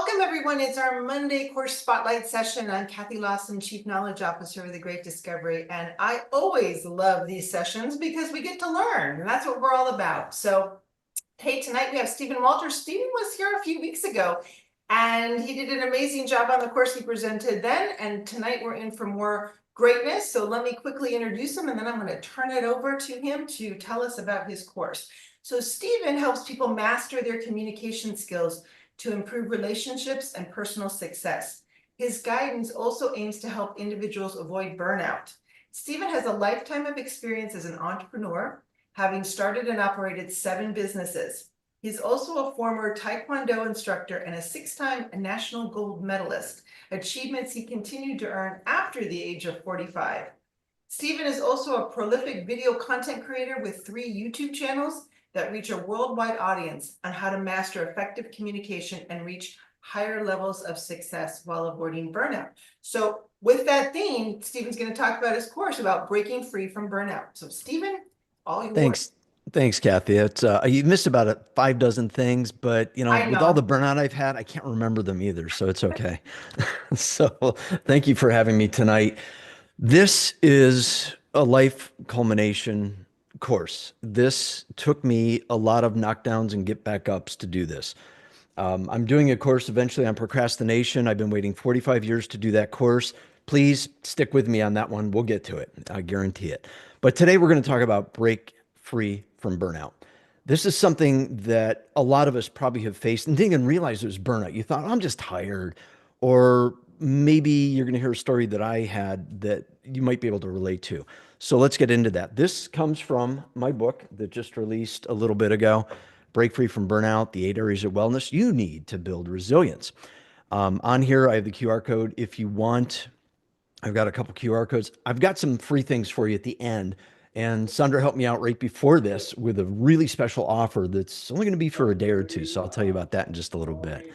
Welcome, everyone. It's our Monday course spotlight session. I'm Kathy Lawson, Chief Knowledge Officer of the Great Discovery, and I always love these sessions because we get to learn, and that's what we're all about. So, hey, tonight we have Stephen Walters. Stephen was here a few weeks ago, and he did an amazing job on the course he presented then, and tonight we're in for more greatness. So let me quickly introduce him, and then I'm going to turn it over to him to tell us about his course. So Stephen helps people master their communication skills to improve relationships and personal success. His guidance also aims to help individuals avoid burnout. Stephen has a lifetime of experience as an entrepreneur, having started and operated 7 businesses. He's also a former Taekwondo instructor and a 6-time national gold medalist, achievements he continued to earn after the age of 45. Stephen is also a prolific video content creator with 3 YouTube channels that reach a worldwide audience on how to master effective communication and reach higher levels of success while avoiding burnout. So with that theme, Stephen's going to talk about his course about breaking free from burnout. So Stephen, all yours. Thanks, Kathy. It's you missed about 5 dozen things, but I with all the know. burnout I've had, I can't remember them either, so it's okay. So thank you for having me tonight. This is a life culmination course. This took me a lot of knockdowns and get back ups to do this. I'm doing a course eventually on procrastination. I've been waiting 45 years to do that course. Please stick with me on that one. We'll get to it. I guarantee it. But today we're going to talk about break free from burnout. This is something that a lot of us probably have faced and didn't even realize it was burnout. You thought, I'm just tired. Or maybe you're going to hear a story that I had that you might be able to relate to. So let's get into that. This comes from my book that just released a little bit ago, Break Free from Burnout, the 8 areas of wellness you need to build resilience. On here, I have the QR code. If you want, I've got a couple QR codes. I've got some free things for you at the end. And Sandra helped me out right before this with a really special offer that's only going to be for a day or two. So I'll tell you about that in just a little bit.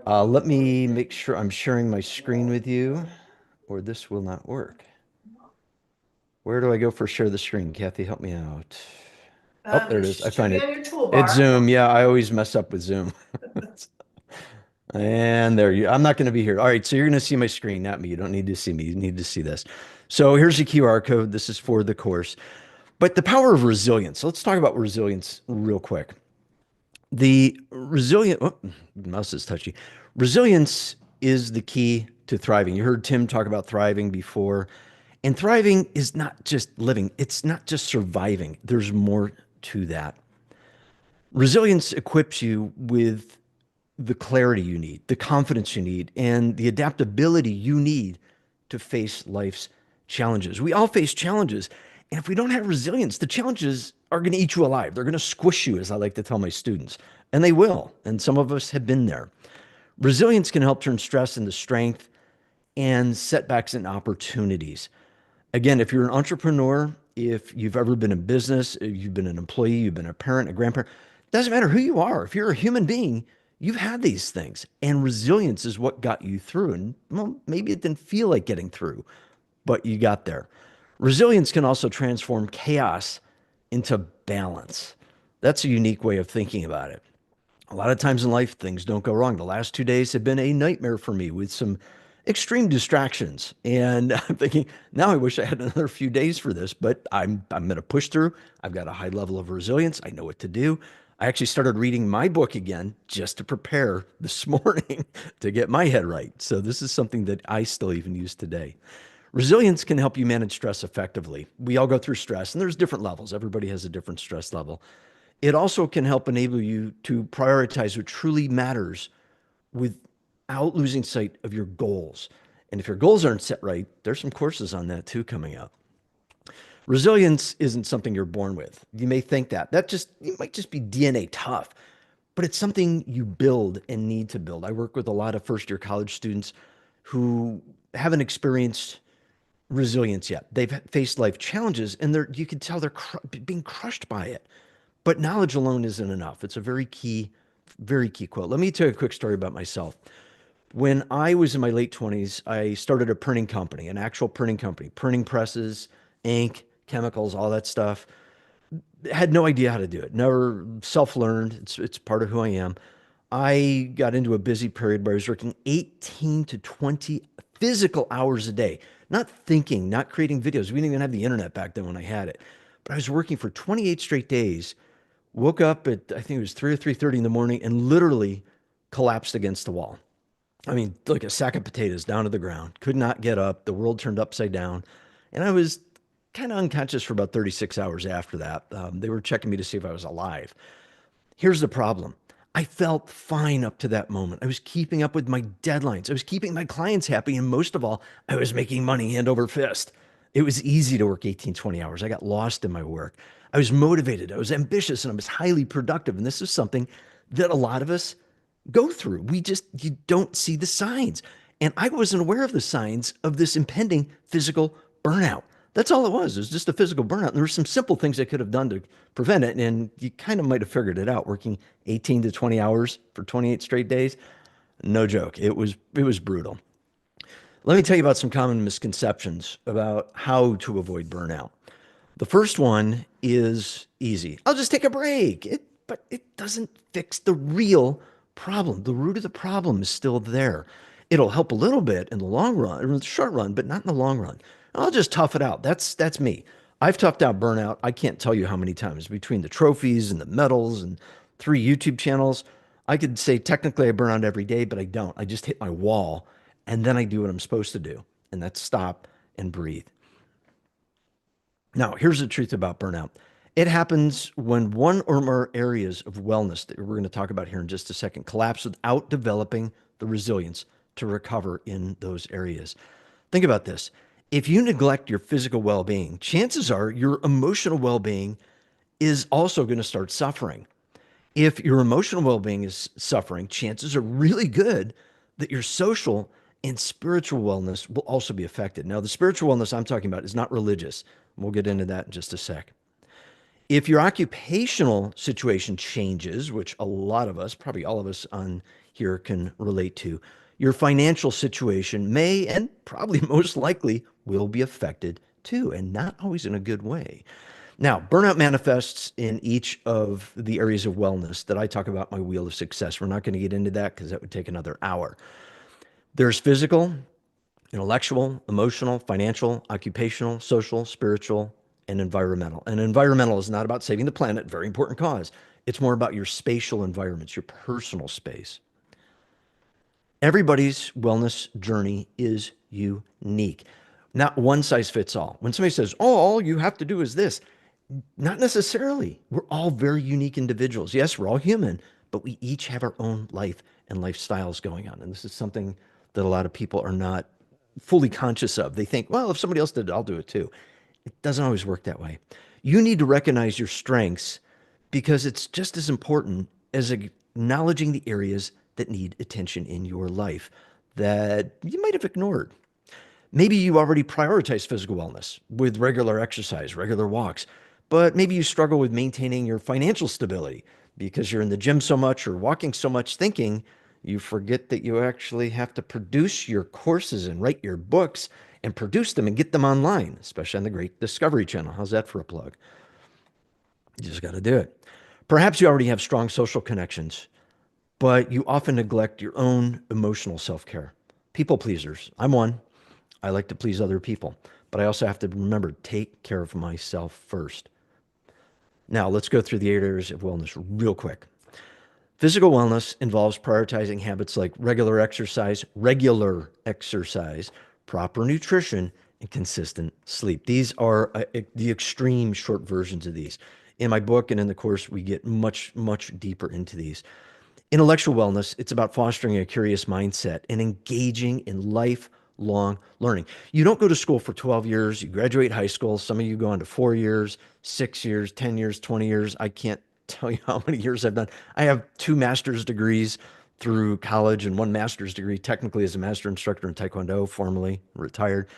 Let me make sure I'm sharing my screen with you, or this will not work. Where do I go for share the screen? Kathy, help me out. Oh, there It it is. I should find be on it. your It's toolbar. Zoom. Yeah, I always mess up with Zoom. And there you, I'm not going to be here. All right. So you're going to see my screen, not me. You don't need to see me. You need to see this. So here's a QR code. This is for the course. But the power of resilience. Let's talk about resilience real quick. The resilient, oh, mouse is touchy. Resilience is the key to thriving. You heard Tim talk about thriving before. And thriving is not just living, it's not just surviving. There's more to that. Resilience equips you with the clarity you need, the confidence you need, and the adaptability you need to face life's challenges. We all face challenges. And if we don't have resilience, the challenges are going to eat you alive. They're going to squish you, as I like to tell my students. And they will. And some of us have been there. Resilience can help turn stress into strength and setbacks into opportunities. Again, if you're an entrepreneur, if you've ever been in business, if you've been an employee, you've been a parent, a grandparent, doesn't matter who you are. If you're a human being, you've had these things. And resilience is what got you through. And well, maybe it didn't feel like getting through, but you got there. Resilience can also transform chaos into balance. That's a unique way of thinking about it. A lot of times in life, things don't go wrong. The last 2 days have been a nightmare for me with some extreme distractions. And I'm thinking, now I wish I had another few days for this, but I'm going to push through. I've got a high level of resilience. I know what to do. I actually started reading my book again just to prepare this morning to get my head right. So this is something that I still even use today. Resilience can help you manage stress effectively. We all go through stress, and there's different levels. Everybody has a different stress level. It also can help enable you to prioritize what truly matters without losing sight of your goals. And if your goals aren't set right, there's some courses on that too coming up. Resilience isn't something you're born with. You may think that. You might just be DNA tough, but it's something you build and need to build. I work with a lot of first year college students who haven't experienced resilience yet. They've faced life challenges and you can tell they're being crushed by it. But knowledge alone isn't enough. It's a very key quote. Let me tell you a quick story about myself. When I was in my late 20s, I started a printing company, an actual printing company, printing presses, ink, chemicals, all that stuff. Had no idea how to do it. Never self-learned. It's part of who I am. I got into a busy period where I was working 18 to 20 physical hours a day, not thinking, not creating videos. We didn't even have the internet back then when I had it. But I was working for 28 straight days, woke up at, I think it was 3 or 3:30 in the morning and literally collapsed against the wall. I mean, like a sack of potatoes down to the ground, could not get up. The world turned upside down. And I was kind of unconscious for about 36 hours after that. They were checking me to see if I was alive. Here's the problem. I felt fine up to that moment. I was keeping up with my deadlines. I was keeping my clients happy. And most of all, I was making money hand over fist. It was easy to work 18, 20 hours. I got lost in my work. I was motivated. I was ambitious and I was highly productive. And this is something that a lot of us go through. You don't see the signs. And I wasn't aware of the signs of this impending physical burnout. That's all it was. It was just a physical burnout. And there were some simple things I could have done to prevent it. And you kind of might have figured it out working 18 to 20 hours for 28 straight days. No joke. It was brutal. Let me tell you about some common misconceptions about how to avoid burnout. The first one is easy. I'll just take a break. But it doesn't fix the real problem. The root of the problem is still there. It'll help a little bit in the long run, or in the short run, but not in the long run. I'll just tough it out. That's me. I've toughed out burnout. I can't tell you how many times between the trophies and the medals and 3 YouTube channels. I could say technically I burn out every day, but I don't. I just hit my wall and then I do what I'm supposed to do, and that's stop and breathe. Now, here's the truth about burnout. It happens when one or more areas of wellness that we're going to talk about here in just a second collapse without developing the resilience to recover in those areas. Think about this. If you neglect your physical well-being, chances are your emotional well-being is also going to start suffering. If your emotional well-being is suffering, chances are really good that your social and spiritual wellness will also be affected. Now, the spiritual wellness I'm talking about is not religious. We'll get into that in just a sec. If your occupational situation changes, which a lot of us, probably all of us on here can relate to, your financial situation may and probably most likely will be affected too, and not always in a good way. Now, burnout manifests in each of the areas of wellness that I talk about in my wheel of success. We're not going to get into that because that would take another hour. There's physical, intellectual, emotional, financial, occupational, social, spiritual, and environmental. And environmental is not about saving the planet, very important cause. It's more about your spatial environments, your personal space. Everybody's wellness journey is unique. Not one size fits all. When somebody says, oh, all you have to do is this, not necessarily. We're all very unique individuals. Yes, we're all human, but we each have our own life and lifestyles going on. And this is something that a lot of people are not fully conscious of. They think, well, if somebody else did it, I'll do it too. It doesn't always work that way. You need to recognize your strengths because it's just as important as acknowledging the areas that need attention in your life that you might have ignored. Maybe you already prioritize physical wellness with regular exercise, regular walks, but maybe you struggle with maintaining your financial stability because you're in the gym so much or walking so much thinking you forget that you actually have to produce your courses and write your books and produce them and get them online, especially on the Great Discovery Channel. How's that for a plug? You just got to do it. Perhaps you already have strong social connections, but you often neglect your own emotional self-care. People pleasers. I'm one. I like to please other people, but I also have to remember, take care of myself first. Now, let's go through the 8 areas of wellness real quick. Physical wellness involves prioritizing habits like regular exercise, proper nutrition, and consistent sleep. These are the extreme short versions of these. In my book and in the course, we get much, much deeper into these. Intellectual wellness, it's about fostering a curious mindset and engaging in lifelong learning. You don't go to school for 12 years, you graduate high school. Some of you go on to 4 years, 6 years, 10 years, 20 years. I can't tell you how many years I've done. I have 2 master's degrees through college and 1 master's degree technically as a master instructor in Taekwondo, formerly retired.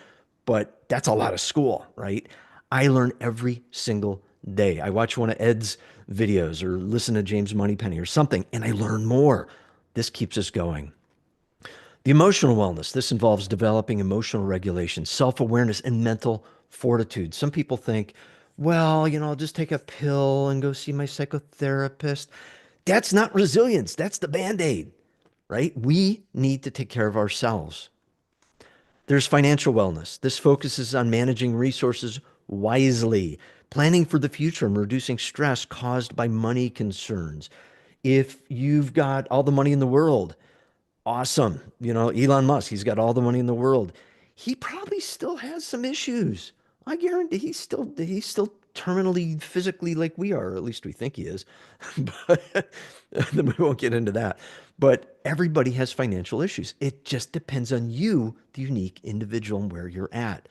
But that's a lot of school, right? I learn every single day. I watch one of Ed's videos or listen to James Moneypenny or something, and I learn more. This keeps us going. The emotional wellness, this involves developing emotional regulation, self-awareness, and mental fortitude. Some people think, well, I'll just take a pill and go see my psychotherapist. That's not resilience. That's the Band-Aid, right? We need to take care of ourselves. There's financial wellness. This focuses on managing resources wisely, planning for the future, and reducing stress caused by money concerns. If you've got all the money in the world, awesome. You know, Elon Musk, he's got all the money in the world. He probably still has some issues. I guarantee he's still terminally physically like we are, or at least we think he is. But then we won't get into that. But everybody has financial issues. It just depends on you, the unique individual, and where you're at.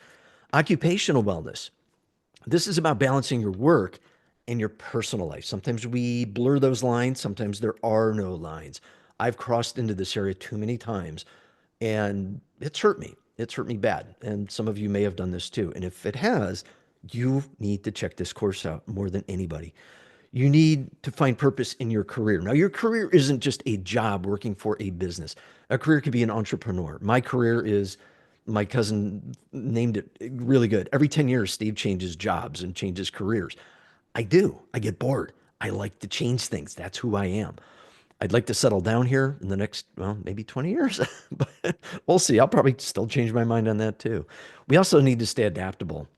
Occupational wellness. This is about balancing your work and your personal life. Sometimes we blur those lines, sometimes there are no lines. I've crossed into this area too many times and it's hurt me. It's hurt me bad. And some of you may have done this too. And if it has, you need to check this course out more than anybody. You need to find purpose in your career. Now, your career isn't just a job working for a business. A career could be an entrepreneur. My career is, my cousin named it really good. Every 10 years, Steve changes jobs and changes careers. I do. I get bored. I like to change things. That's who I am. I'd like to settle down here in the next, well, maybe 20 years, but we'll see. I'll probably still change my mind on that too. We also need to stay adaptable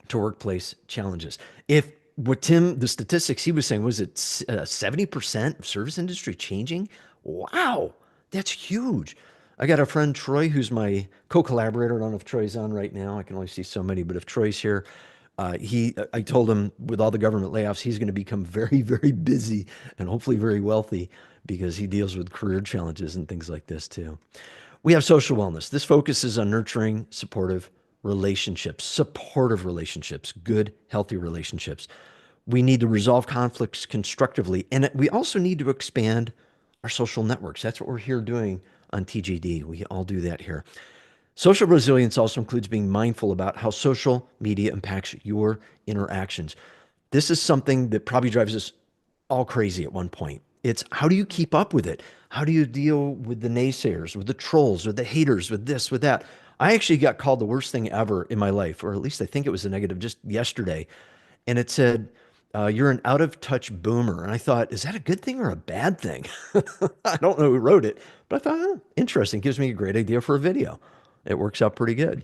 to workplace challenges. If what Tim, the statistics he was saying, was it 70% of service industry changing? Wow, that's huge. I got a friend, Troy, who's my co-collaborator. I don't know if Troy's on right now. I can only see so many, but if Troy's here, I told him with all the government layoffs, he's going to become very, very busy and hopefully very wealthy because he deals with career challenges and things like this too. We have social wellness. This focuses on nurturing supportive relationships, good, healthy relationships. We need to resolve conflicts constructively. And we also need to expand our social networks. That's what we're here doing on TGD. We all do that here. Social resilience also includes being mindful about how social media impacts your interactions. This is something that probably drives us all crazy at one point. It's how do you keep up with it? How do you deal with the naysayers, with the trolls, with the haters, with this, with that? I actually got called the worst thing ever in my life, or at least I think it was a negative just yesterday. And it said, you're an out of touch boomer. And I thought, is that a good thing or a bad thing? I don't know who wrote it, but I thought, oh, interesting. Gives me a great idea for a video. It works out pretty good.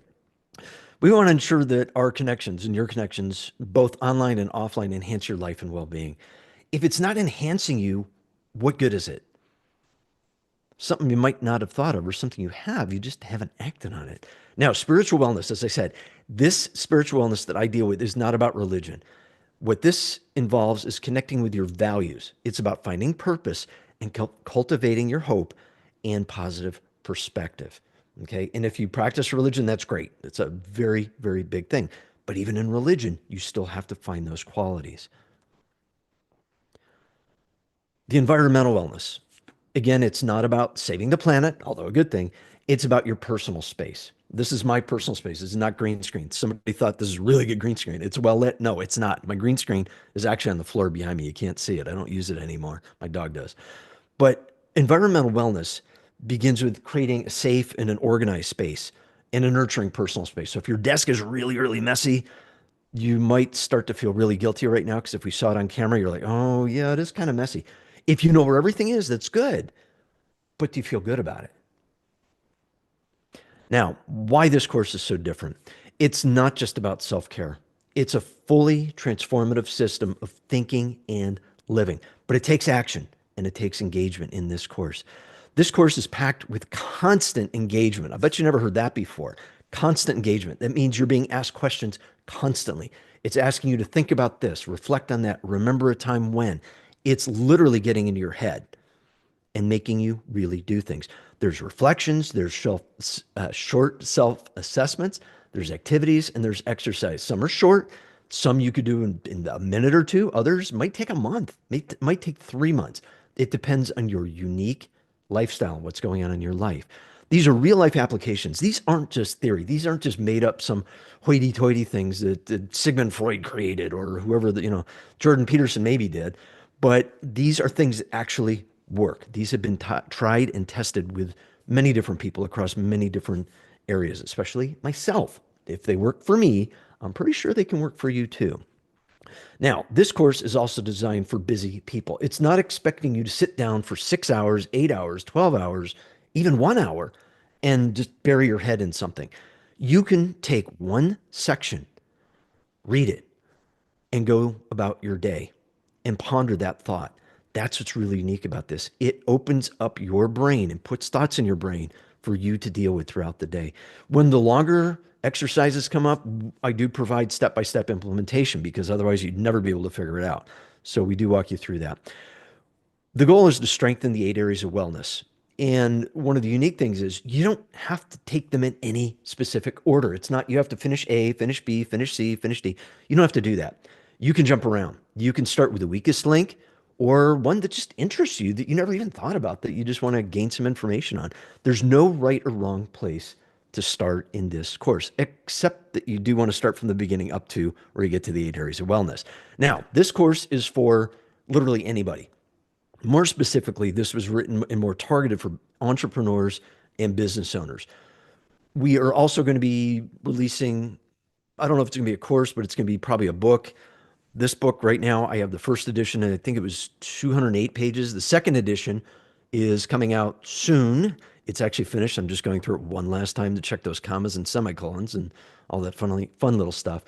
We want to ensure that our connections and your connections, both online and offline, enhance your life and well-being. If it's not enhancing you, what good is it? Something you might not have thought of or something you have, you just haven't acted on it. Now, spiritual wellness, as I said, this spiritual wellness that I deal with is not about religion. What this involves is connecting with your values. It's about finding purpose and cultivating your hope and positive perspective. Okay. And if you practice religion, that's great. It's a very, very big thing. But even in religion, you still have to find those qualities. The environmental wellness. Again, it's not about saving the planet, although a good thing. It's about your personal space. This is my personal space. It's not green screen. Somebody thought this is really good green screen. It's well lit. No, it's not. My green screen is actually on the floor behind me. You can't see it. I don't use it anymore. My dog does. But environmental wellness begins with creating a safe and an organized space and a nurturing personal space. So if your desk is really, really messy, you might start to feel really guilty right now because if we saw it on camera, you're like, oh, yeah, it is kind of messy. If you know where everything is, that's good. But do you feel good about it? Now, why this course is so different? It's not just about self-care. It's a fully transformative system of thinking and living, but it takes action and it takes engagement in this course. This course is packed with constant engagement. I bet you never heard that before. Constant engagement. That means you're being asked questions constantly. It's asking you to think about this, reflect on that, remember a time when. It's literally getting into your head and making you really do things. There's reflections, there's short self-assessments, there's activities, and there's exercise. Some are short, some you could do in a minute or two. Others might take a month, might take 3 months. It depends on your unique lifestyle, what's going on in your life. These are real life applications. These aren't just theory. These aren't just made up some hoity-toity things that Sigmund Freud created or whoever, Jordan Peterson maybe did. But these are things that actually work. These have been tried and tested with many different people across many different areas, especially myself. If they work for me, I'm pretty sure they can work for you too. Now, this course is also designed for busy people. It's not expecting you to sit down for 6 hours, 8 hours, 12 hours, even 1 hour and just bury your head in something. You can take one section, read it, and go about your day and ponder that thought. That's what's really unique about this. It opens up your brain and puts thoughts in your brain for you to deal with throughout the day. When the longer exercises come up, I do provide step by step implementation because otherwise you'd never be able to figure it out. So we do walk you through that. The goal is to strengthen the 8 areas of wellness. And one of the unique things is you don't have to take them in any specific order. It's not you have to finish A, finish B, finish C, finish D. You don't have to do that. You can jump around. You can start with the weakest link or one that just interests you that you never even thought about that you just want to gain some information on. There's no right or wrong place to start in this course, except that you do want to start from the beginning up to where you get to the 8 areas of wellness. Now, this course is for literally anybody. More specifically, this was written and more targeted for entrepreneurs and business owners. We are also going to be releasing, I don't know if it's going to be a course, but it's going to be probably a book. This book right now, I have the first edition, and I think it was 208 pages. The second edition is coming out soon. It's actually finished. I'm just going through it one last time to check those commas and semicolons and all that fun little stuff.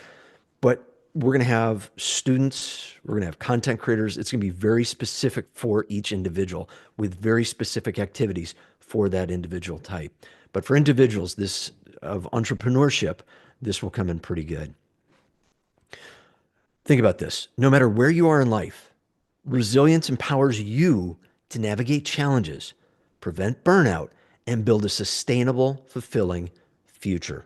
But we're going to have students, we're going to have content creators. It's going to be very specific for each individual with very specific activities for that individual type. But for individuals, this of entrepreneurship, this will come in pretty good. Think about this. No matter where you are in life, resilience empowers you to navigate challenges, prevent burnout, and build a sustainable, fulfilling future.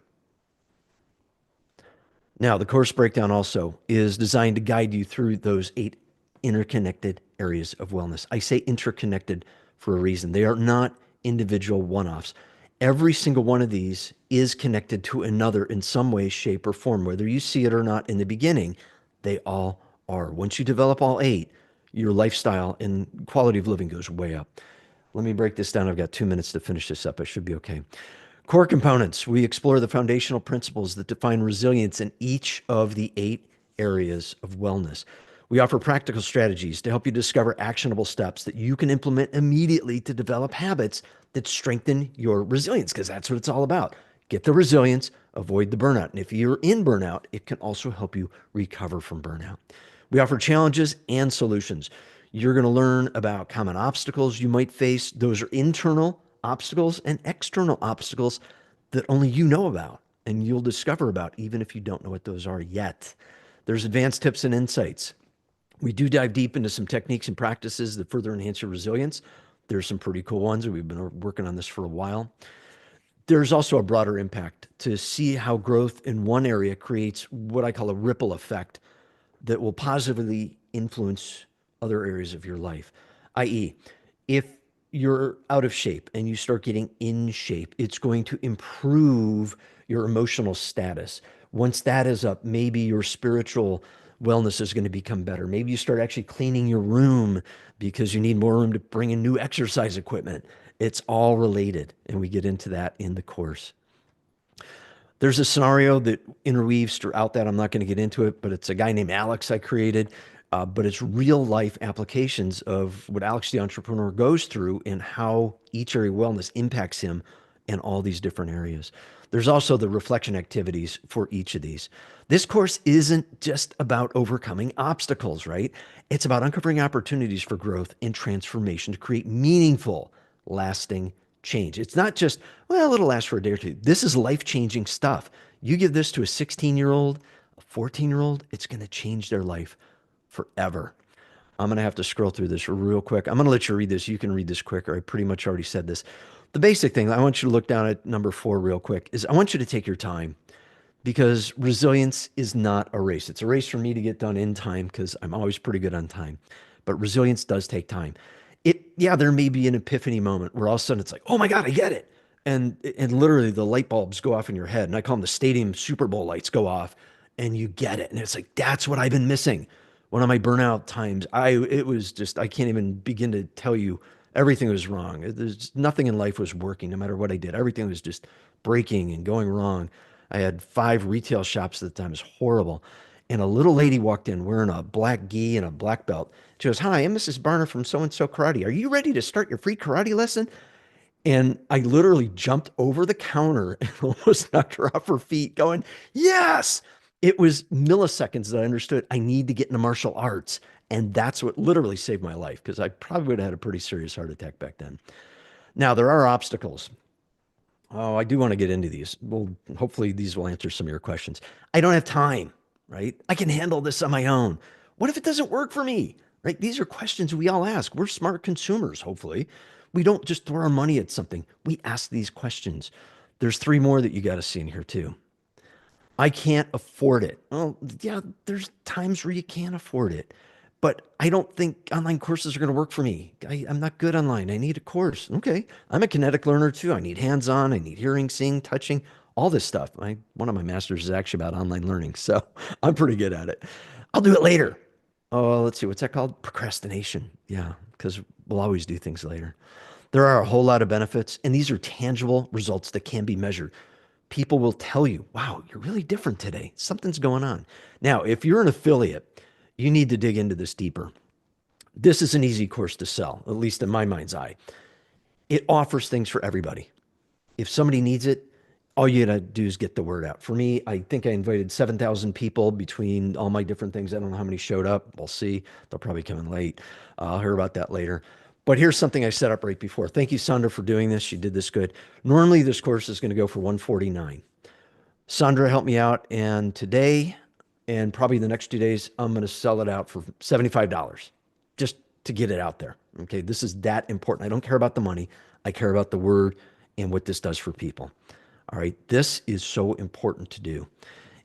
Now, the course breakdown also is designed to guide you through those 8 interconnected areas of wellness. I say interconnected for a reason. They are not individual one-offs. Every single one of these is connected to another in some way, shape, or form. Whether you see it or not in the beginning, they all are. Once you develop all 8, your lifestyle and quality of living goes way up. Let me break this down. I've got 2 minutes to finish this up. I should be okay. Core components. We explore the foundational principles that define resilience in each of the 8 areas of wellness. We offer practical strategies to help you discover actionable steps that you can implement immediately to develop habits that strengthen your resilience, because that's what it's all about. Get the resilience, avoid the burnout. And if you're in burnout, it can also help you recover from burnout. We offer challenges and solutions. You're going to learn about common obstacles you might face. Those are internal obstacles and external obstacles that only you know about and you'll discover about, even if you don't know what those are yet. There's advanced tips and insights. We do dive deep into some techniques and practices that further enhance your resilience. There's some pretty cool ones. We've been working on this for a while. There's also a broader impact to see how growth in one area creates what I call a ripple effect that will positively influence other areas of your life. i.e., if you're out of shape and you start getting in shape, it's going to improve your emotional status. Once that is up, maybe your spiritual wellness is going to become better. Maybe you start actually cleaning your room because you need more room to bring in new exercise equipment. It's all related, and we get into that in the course. There's a scenario that interweaves throughout that. I'm not going to get into it, but it's a guy named Alex I created. But it's real life applications of what Alex the entrepreneur goes through and how each area of wellness impacts him in all these different areas. There's also the reflection activities for each of these. This course isn't just about overcoming obstacles, right? It's about uncovering opportunities for growth and transformation to create meaningful, lasting change. It's not just, well, it'll last for a day or two. This is life-changing stuff. You give this to a 16-year-old, a 14-year-old, it's going to change their life forever. I'm going to have to scroll through this real quick. I'm going to let you read this. You can read this quicker. I pretty much already said this. The basic thing, I want you to look down at number 4 real quick, is I want you to take your time because resilience is not a race. It's a race for me to get done in time because I'm always pretty good on time. But resilience does take time. There may be an epiphany moment where all of a sudden it's like, oh my God, I get it. And literally the light bulbs go off in your head. And I call them the stadium Super Bowl lights go off and you get it. And it's like, that's what I've been missing. One of my burnout times, I can't even begin to tell you, everything was wrong. There's nothing in life was working, no matter what I did. Everything was just breaking and going wrong. I had 5 retail shops at the time. It was horrible. and a little lady walked in wearing a black gi and a black belt. She goes, "Hi, I'm Mrs. Barner from so and so karate. Are you ready to start your free karate lesson?" And I literally jumped over the counter and almost knocked her off her feet, going, "Yes!" It was milliseconds that I understood I need to get into martial arts. And that's what literally saved my life, because I probably would have had a pretty serious heart attack back then. Now, there are obstacles. Oh, I do want to get into these. Well, hopefully these will answer some of your questions. I don't have time, right? I can handle this on my own. What if it doesn't work for me, right? These are questions we all ask. We're smart consumers, hopefully. We don't just throw our money at something. We ask these questions. There's three more that you got to see in here too. I can't afford it. Well, yeah, there's times where you can't afford it, but I don't think online courses are going to work for me. I'm not good online. I need a course. Okay. I'm a kinetic learner too. I need hands on. I need hearing, seeing, touching, all this stuff. One of my masters is actually about online learning. So I'm pretty good at it. I'll do it later. Oh, let's see. What's that called? Procrastination. Yeah. Because we'll always do things later. There are a whole lot of benefits, and these are tangible results that can be measured. People will tell you, "Wow, you're really different today. Something's going on." Now, if you're an affiliate, you need to dig into this deeper. This is an easy course to sell, at least in my mind's eye. It offers things for everybody. If somebody needs it, all you gotta do is get the word out. For me, I think I invited 7,000 people between all my different things. I don't know how many showed up. We'll see. They'll probably come in late. I'll hear about that later. But here's something I set up right before. Thank you, Sandra, for doing this. She did this good. Normally, this course is going to go for 149. Sandra helped me out, and today and probably the next 2 days, I'm going to sell it out for $75 just to get it out there. Okay, this is that important. I don't care about the money. I care about the word and what this does for people. All right, this is so important to do.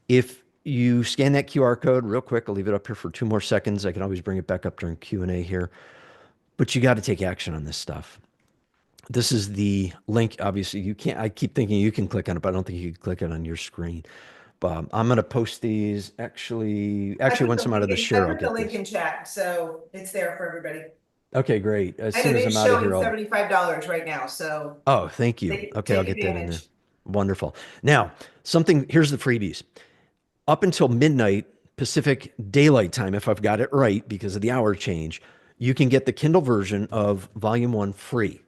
If you scan that QR code real quick, I'll leave it up here for 2 more seconds. I can always bring it back up during Q&A here. But you got to take action on this stuff. This is the link. Obviously, you can't. I keep thinking you can click on it, but I don't think you can click it on your screen. But I'm going to post these. Actually, once I'm out of the share, I'll I put the get link this. in chat, so it's there for everybody. Okay, great. As And soon it as is I'm out of showing here, I'll. $75 right now, so Oh, thank you. Okay, I'll take get that in there. advantage. Wonderful. Now, here's the freebies. Up until midnight Pacific Daylight Time, if I've got it right, because of the hour change, you can get the Kindle version of Volume 1 free.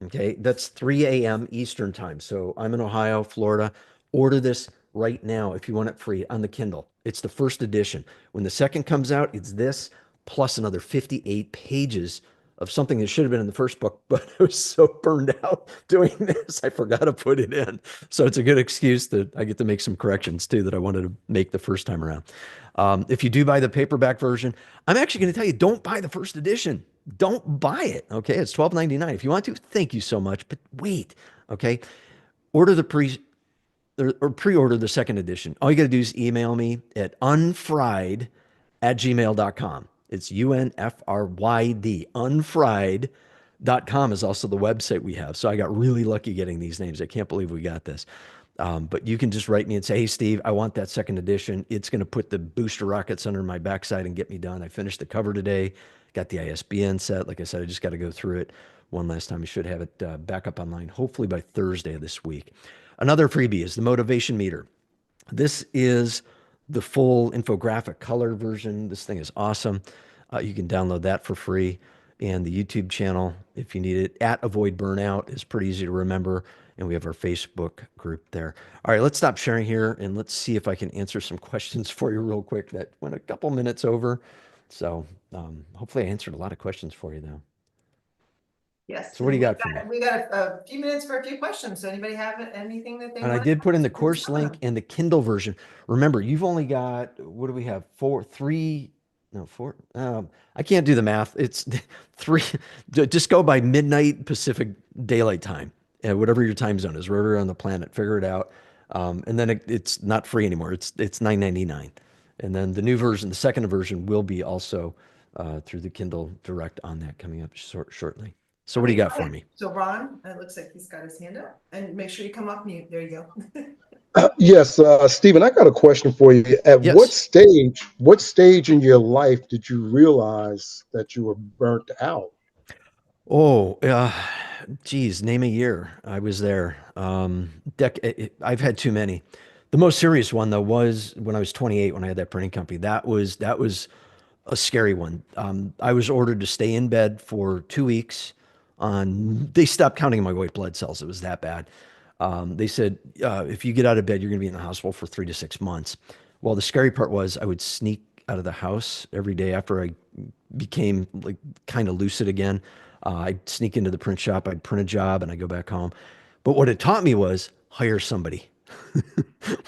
Okay, that's 3 a.m. Eastern time. So I'm in Ohio, Florida. Order this right now if you want it free on the Kindle. It's the first edition. When the second comes out, it's this plus another 58 pages of something that should have been in the first book, but I was so burned out doing this, I forgot to put it in. So it's a good excuse that I get to make some corrections too that I wanted to make the first time around. If you do buy the paperback version, I'm actually going to tell you, don't buy the first edition. Don't buy it. Okay. It's $12.99. If you want to, thank you so much. But wait. Okay. Order the pre-order the second edition. All you got to do is email me at unfried@gmail.com. It's UNFRYD. Unfried.com is also the website we have. So I got really lucky getting these names. I can't believe we got this. But you can just write me and say, "Hey, Steve, I want that second edition." It's going to put the booster rockets under my backside and get me done. I finished the cover today, got the ISBN set. Like I said, I just got to go through it one last time. I should have it back up online, hopefully by Thursday of this week. Another freebie is the motivation meter. This is the full infographic color version. This thing is awesome. You can download that for free. And the YouTube channel, if you need it, at Avoid Burnout is pretty easy to remember. And we have our Facebook group there. All right, let's stop sharing here and let's see if I can answer some questions for you real quick. That went a couple minutes over. So hopefully I answered a lot of questions for you though. Yes. So what do you and got for me? We got a few minutes for a few questions. So anybody have anything that they And I want? did put in the course link and the Kindle version. Remember, you've only got, what do we have? Four. I can't do the math. It's three. Just go by midnight Pacific Daylight Time, whatever your time zone is, wherever you're on the planet, figure it out. And then it's not free anymore. It's $9.99. And then the new version, the second version, will be also through the Kindle Direct on that coming up shortly. So what do you got for me? So Ron, it looks like he's got his hand up, and make sure you come off mute. There you go. Yes, Stephen, I got a question for you. At Yes. what stage in your life did you realize that you were burnt out? Oh, geez, name a year. I was there. I've had too many. The most serious one though was when I was 28, when I had that printing company. That was a scary one. I was ordered to stay in bed for 2 weeks. They stopped counting my white blood cells. It was that bad. They said if you get out of bed, you're going to be in the hospital for 3 to 6 months. Well, the scary part was I would sneak out of the house every day after I became like kind of lucid again. I'd sneak into the print shop, I'd print a job, and I'd go back home. But what it taught me was hire somebody.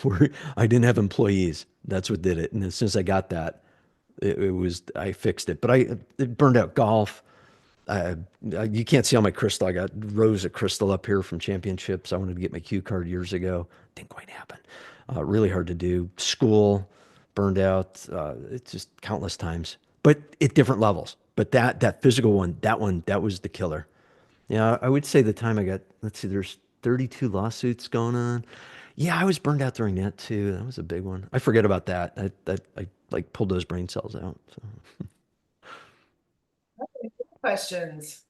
Where I didn't have employees. That's what did it. And as soon as I got that, I fixed it. But it burned out golf. You can't see all my crystal. I got rows of crystal up here from championships. I wanted to get my cue card years ago. Didn't quite happen. Really hard to do. School burned out. It's just countless times, but at different levels. But that physical one, that was the killer. Yeah, I would say the time I got, let's see, there's 32 lawsuits going on. Yeah, I was burned out during that too. That was a big one. I forget about that. I like pulled those brain cells out. So. Questions?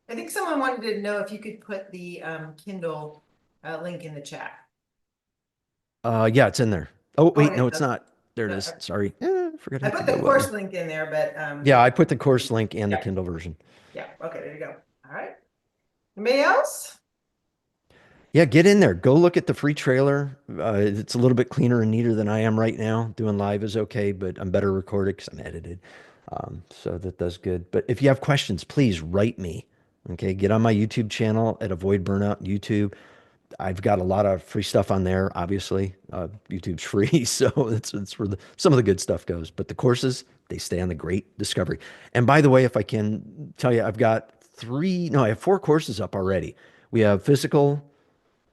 I think someone wanted to know if you could put the Kindle link in the chat. Yeah, it's in there. Oh, wait, it no, it's does. not. There it is. Okay. Sorry. I forgot I to put hit the the course button. link in there, but Yeah, I put the course link and the Yeah. Kindle version. yeah, okay, there you go. All right. Anybody else? Yeah, get in there. Go look at the free trailer. It's a little bit cleaner and neater than I am right now. Doing live is okay, but I'm better recorded because I'm edited. So that does good. But if you have questions, please write me. Okay, get on my YouTube channel at Avoid Burnout YouTube. I've got a lot of free stuff on there. Obviously, YouTube's free, so it's where some of the good stuff goes. But the courses, they stay on the Great Discovery. And by the way, if I can tell you, I have 4 courses up already. We have physical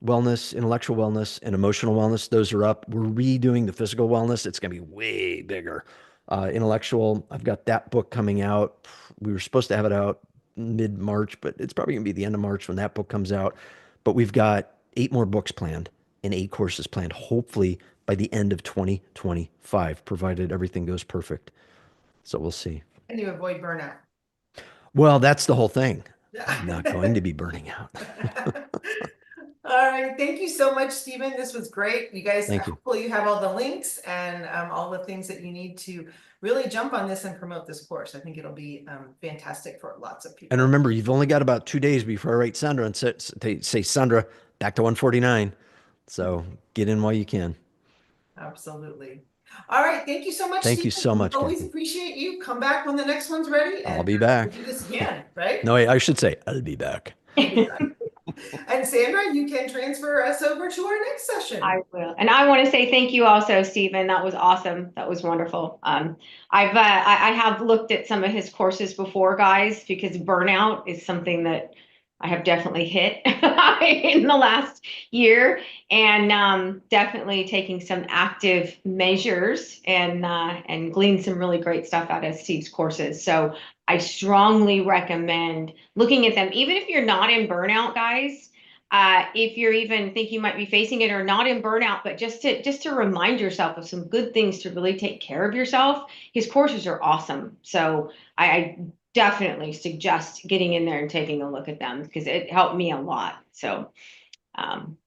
wellness, intellectual wellness, and emotional wellness. Those are up. We're redoing the physical wellness. It's going to be way bigger. Intellectual, I've got that book coming out. We were supposed to have it out mid-March, but it's probably going to be the end of March when that book comes out. But we've got 8 more books planned and 8 courses planned, hopefully by the end of 2025, provided everything goes perfect. So we'll see. And you avoid burnout. Well, that's the whole thing. I'm not going to be burning out. All right, thank you so much, Stephen. This was great. You guys, Thank you. hopefully you have all the links and all the things that you need to really jump on this and promote this course. I think it'll be fantastic for lots of people. And remember, you've only got about 2 days before I write Sandra and say, Sandra, back to 149. So get in while you can. Absolutely. All right, thank you so much. Thank you Stephen. so much, Always Kathy. appreciate you. Come back when the next one's ready. I'll and be back. We'll do this again, right? No, I should say, I'll be back. And Sandra, you can transfer us over to our next session. I will. And I want to say thank you also, Stephen. That was awesome. That was wonderful. I have looked at some of his courses before, guys, because burnout is something that I have definitely hit in the last year, and definitely taking some active measures and gleaned some really great stuff out of Steve's courses. So I strongly recommend looking at them, even if you're not in burnout, guys. If you're even think you might be facing it or not in burnout, but just to remind yourself of some good things to really take care of yourself, his courses are awesome. So I definitely suggest getting in there and taking a look at them because it helped me a lot. So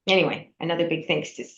anyway, another big thanks to